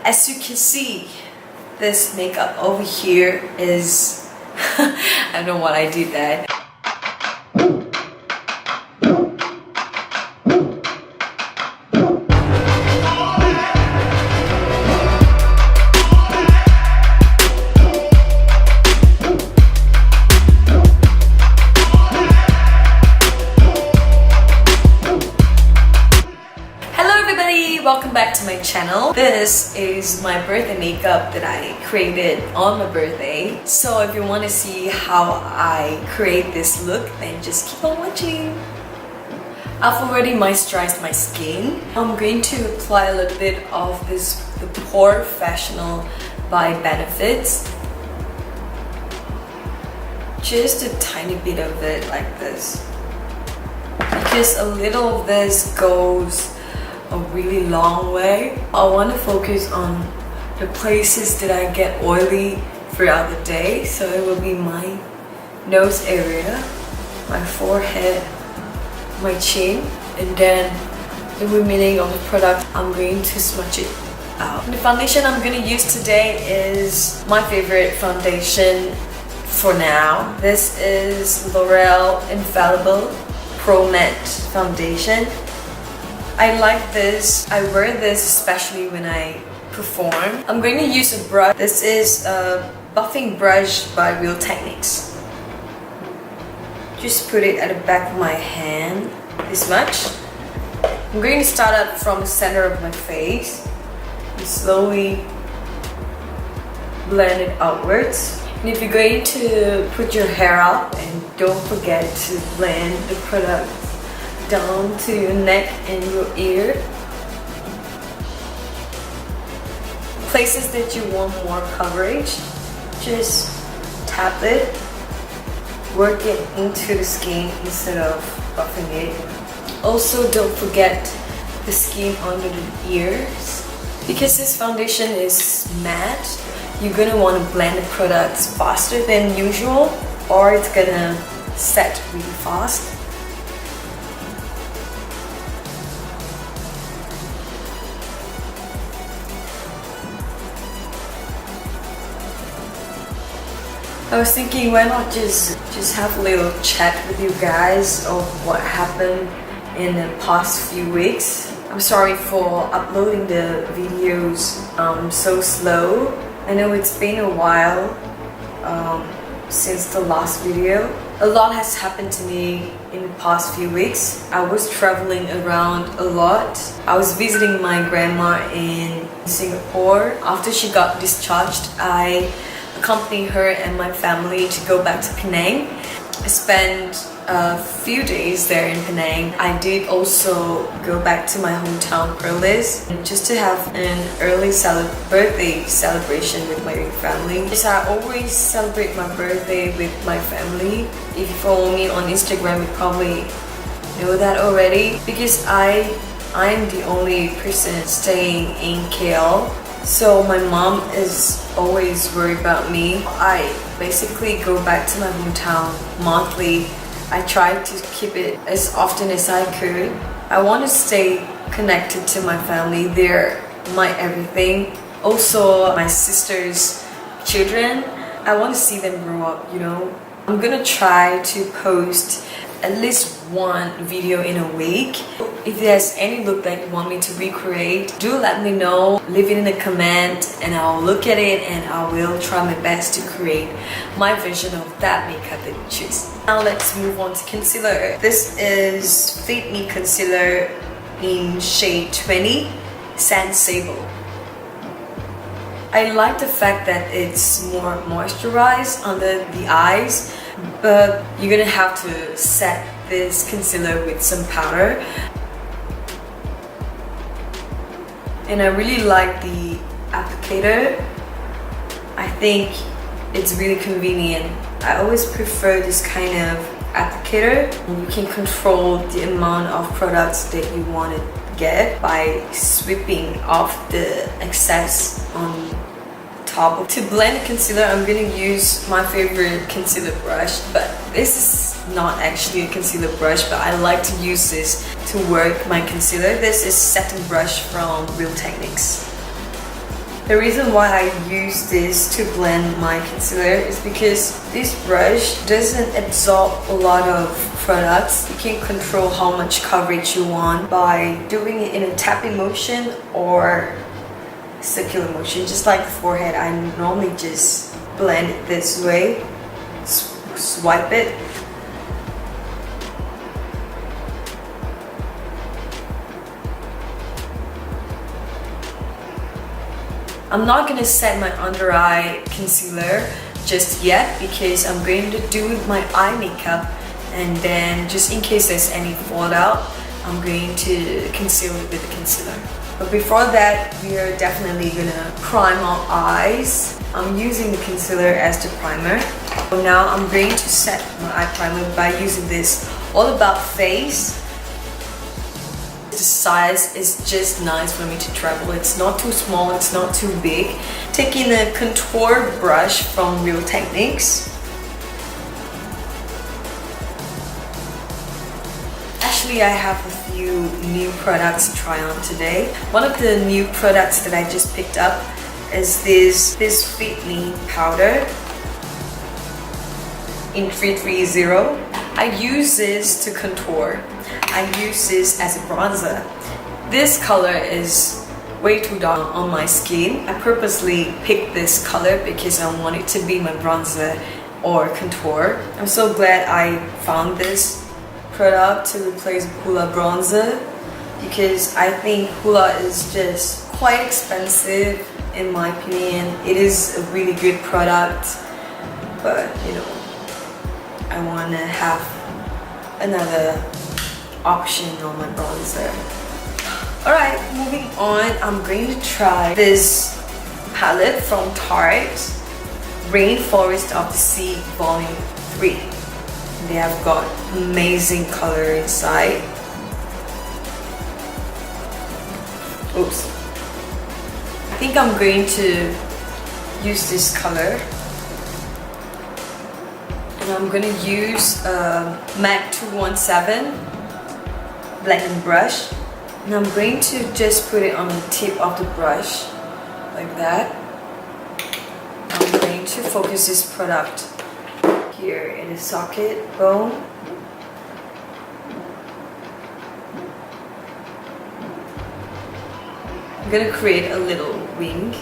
As you can see, this makeup over here is I don't know why I did that. Welcome back to my channel. This is my birthday makeup that I created on my birthday. So if you want to see how I create this look, then just keep on watching. I've already moisturized my skin. I'm going to apply a little bit of the Professional by Benefits. Just a tiny bit of it like this. Because a little of this goes a really long way. I want to focus on the places that I get oily throughout the day. So it will be my nose area, my forehead, my chin, and then the remaining of the product I'm going to smudge it out. The foundation I'm going to use today is my favorite foundation for now. This is L'Oreal Infallible Pro Matte Foundation. I like this. I wear this especially when I perform. I'm going to use a brush. This is a buffing brush by Real Techniques. Just put it at the back of my hand, this much. I'm going to start up from the center of my face and slowly blend it outwards. And if you're going to put your hair up, and don't forget to blend the product down to your neck and your ear. Places that you want more coverage, just tap it, work it into the skin instead of buffing it. Also, don't forget the skin under the ears. Because this foundation is matte, you're gonna want to blend the products faster than usual, or it's gonna set really fast. I was thinking, why not just have a little chat with you guys of what happened in the past few weeks. I'm sorry for uploading the videos so slow. I know it's been a while since the last video. A lot has happened to me in the past few weeks. I was traveling around a lot. I was visiting my grandma in Singapore. After she got discharged, I accompanied her and my family to go back to Penang. I spent a few days there in Penang. I did also go back to my hometown, Perlis, just to have an early birthday celebration with my family. Because I always celebrate my birthday with my family. If you follow me on Instagram, you probably know that already. Because I'm the only person staying in KL. So my mom is always worried about me. I basically go back to my hometown monthly. I try to keep it as often as I could. I want to stay connected to my family. They're my everything. Also, my sister's children. I want to see them grow up, you know. I'm gonna try to post at least one video in a week. If there's any look that you want me to recreate, do let me know. Leave it in the comment and I'll look at it and I will try my best to create my version of that makeup that you choose. Now let's move on to concealer. This is Fit Me Concealer in shade 20, Sand Sable. I like the fact that it's more moisturized under the eyes, but you're gonna have to set this concealer with some powder. And I really like the applicator. I think it's really convenient. I always prefer this kind of applicator. You can control the amount of products that you want to get by sweeping off the excess on top. To blend the concealer, I'm going to use my favorite concealer brush, but this is not actually a concealer brush, but I like to use this to work my concealer. This is setting brush from Real Techniques. The reason why I use this to blend my concealer is because this brush doesn't absorb a lot of products. You can control how much coverage you want by doing it in a tapping motion or circular motion. Just like the forehead, I normally just blend it this way, swipe it. I'm not gonna set my under eye concealer just yet because I'm going to do my eye makeup, and then just in case there's any fallout, I'm going to conceal it with the concealer. But before that, we are definitely gonna prime our eyes. I'm using the concealer as the primer. So now I'm going to set my eye primer by using this All About Face. The size is just nice for me to travel. It's not too small, it's not too big. Taking a contour brush from Real Techniques. Actually, I have a few new products to try on today. One of the new products that I just picked up is this Fit Me powder in 330. I use this to contour. I use this as a bronzer. This color is way too dark on my skin. I purposely picked this color because I want it to be my bronzer or contour. I'm so glad I found this product to replace Hoola bronzer because I think Hoola is just quite expensive in my opinion. It is a really good product, but you know, I want to have another option on my bronzer. Alright, moving on, I'm going to try this palette from Tarte, Rainforest of the Sea Volume 3. They have got amazing color inside. Oops. I think I'm going to use this color. And I'm going to use a MAC 217 blending brush, and I'm going to just put it on the tip of the brush like that. I'm going to focus this product here in the socket bone. I'm going to create a little wing.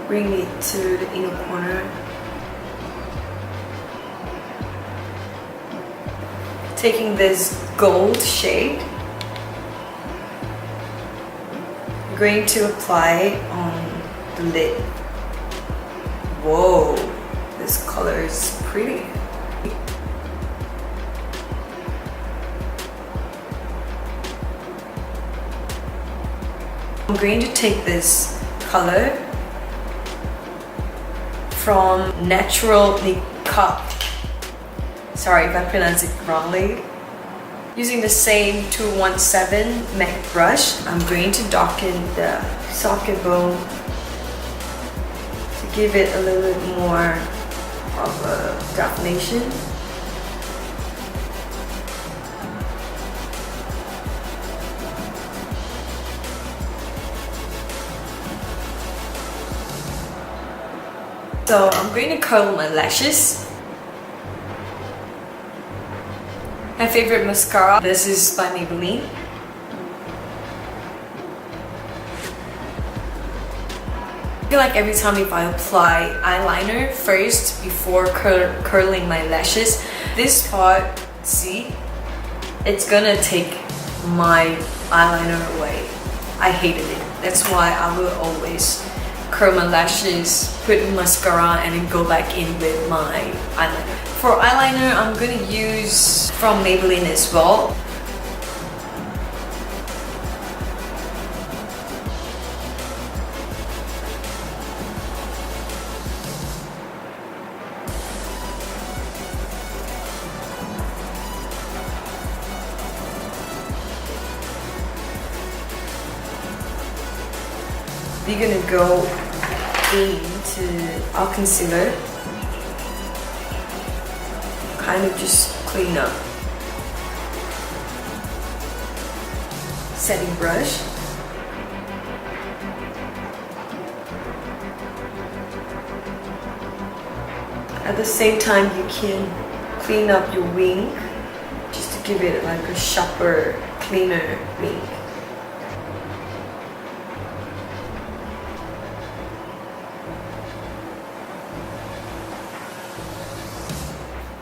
Bring it to the inner corner. Taking this gold shade, I'm going to apply it on the lid. Whoa, this color is pretty. I'm going to take this color from Natural Makeup. Sorry if I pronounce it wrongly. Using the same 217 MAC brush, I'm going to darken the socket bone to give it a little bit more of a definition. So I'm going to curl my lashes. My favorite mascara, this is by Maybelline. I feel like every time if I apply eyeliner first before curling my lashes, this part, see, it's gonna take my eyeliner away. I hated it. That's why I will always curl my lashes, put mascara, and then go back in with my eyeliner. For eyeliner, I'm gonna use from Maybelline as well. We're gonna go into our concealer, kind of just clean up. setting brush. At the same time, you can clean up your wing just to give it like a sharper, cleaner wing.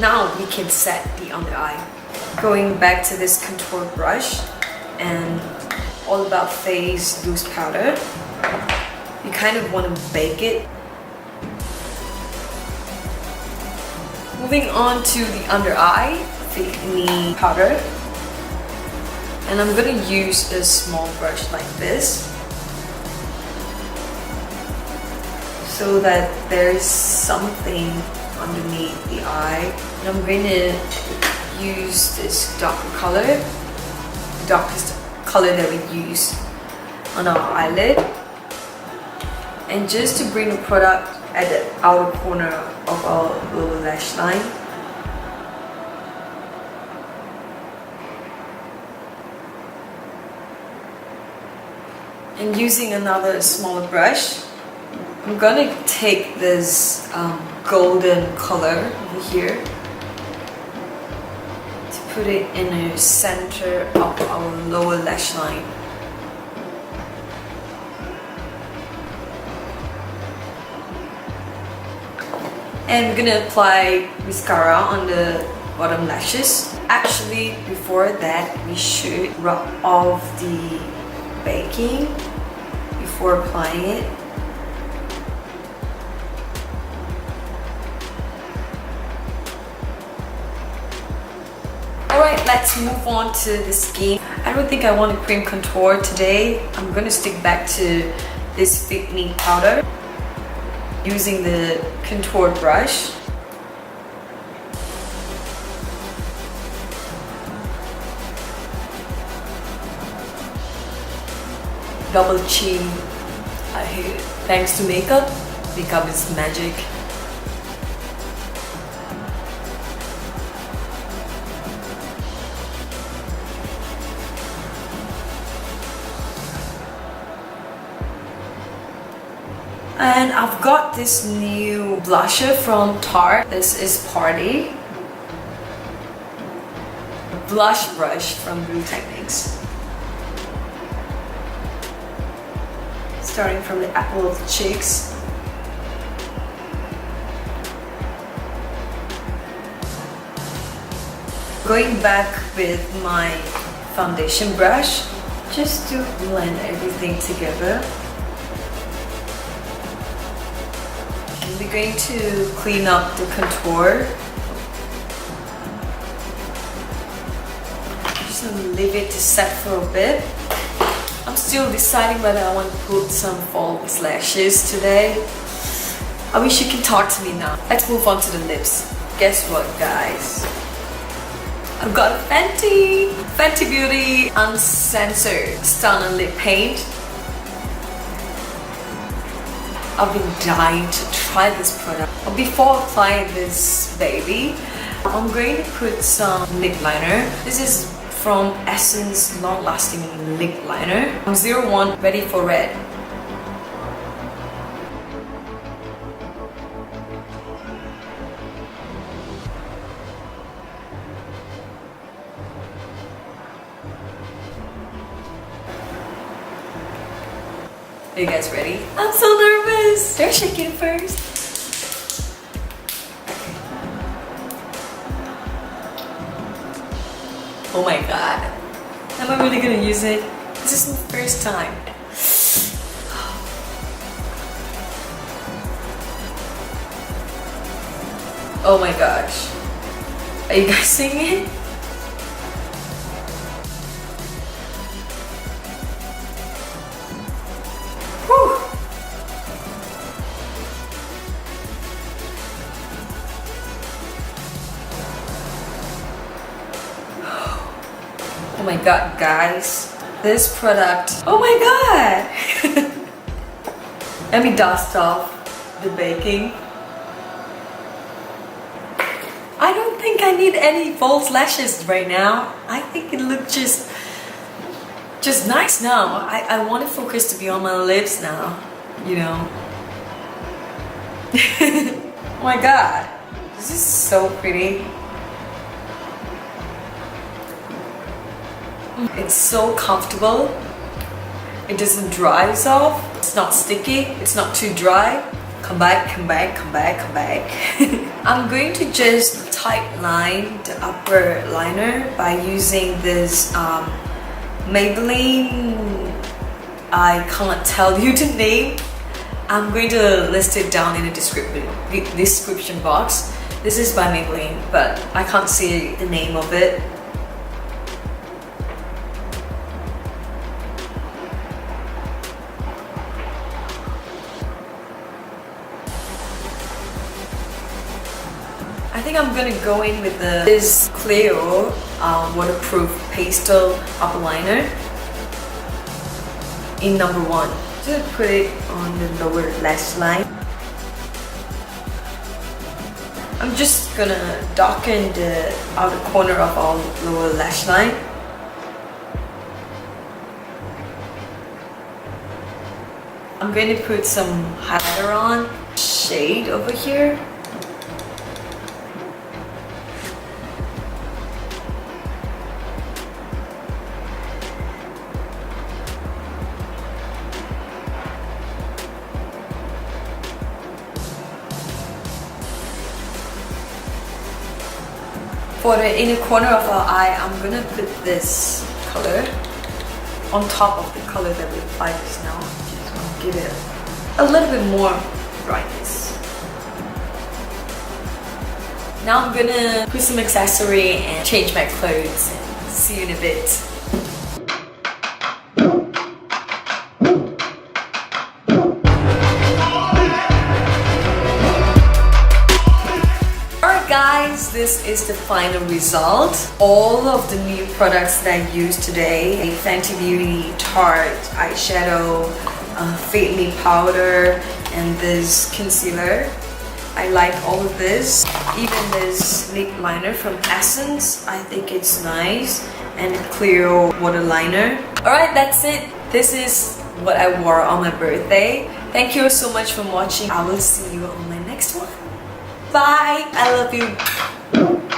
Now we can set the under eye. Going back to this contour brush and All About Face loose powder. You kind of want to bake it. Moving on to the under eye, Fit Me powder. And I'm gonna use a small brush like this so that there's something underneath the eye. And I'm going to use this darker color, the darkest color that we use on our eyelid. And just to bring the product at the outer corner of our lower lash line. And using another smaller brush, I'm gonna take this golden color over here to put it in the center of our lower lash line. And we're gonna apply mascara on the bottom lashes. Actually, before that, we should rub off the baking before applying it. Alright, let's move on to the skin. I don't think I want a cream contour today. I'm gonna stick back to this Fit Me powder using the contour brush. Double chin. Thanks to makeup. Makeup is magic. And I've got this new blusher from Tarte. This is Party. Blush brush from Blue Techniques. Starting from the apple of the cheeks. Going back with my foundation brush just to blend everything together. And we're going to clean up the contour. Just gonna leave it to set for a bit. I'm still deciding whether I want to put some false lashes today. I wish you can talk to me now. Let's move on to the lips. Guess what, guys? I've got a Fenty Beauty Uncensored Stunner Lip Paint. I've been dying to try this product. But before applying this baby, I'm going to put some lip liner. This is from Essence Long Lasting Lip Liner. 01 Ready for Red. Are you guys ready? I'm so nervous! They're shaking first. Oh my god. Am I really gonna use it? This is the first time. Oh my gosh. Are you guys seeing it? Whew. Oh my god, guys. This product. Oh my god! Let me dust off the baking. I don't think I need any false lashes right now. I think it looks just just nice now. I want to focus to be on my lips now, you know. Oh my god, this is so pretty. It's so comfortable. It doesn't dry off. It's not sticky. It's not too dry. Come back, come back, come back, come back. I'm going to just tight line the upper liner by using this Maybelline. I can't tell you the name. I'm going to list it down in the description box. This is by Maybelline, but I can't see the name of it. I think I'm gonna go in with this Cleo waterproof pastel upper liner in number 1. Just put it on the lower lash line. I'm just gonna darken the outer corner of our lower lash line. I'm going to put some highlighter on, shade over here. For the inner corner of our eye, I'm gonna put this color on top of the color that we applied just now. Just want to give it a little bit more brightness. Now I'm gonna put some accessory and change my clothes. And see you in a bit. Guys, this is the final result. All of the new products that I used today, a Fenty Beauty Tarte eyeshadow, Fit Me powder, and this concealer. I like all of this. Even this lip liner from Essence, I think it's nice. And Cleo water liner. Alright, that's it. This is what I wore on my birthday. Thank you so much for watching. I will see you on my next one. Bye! I love you!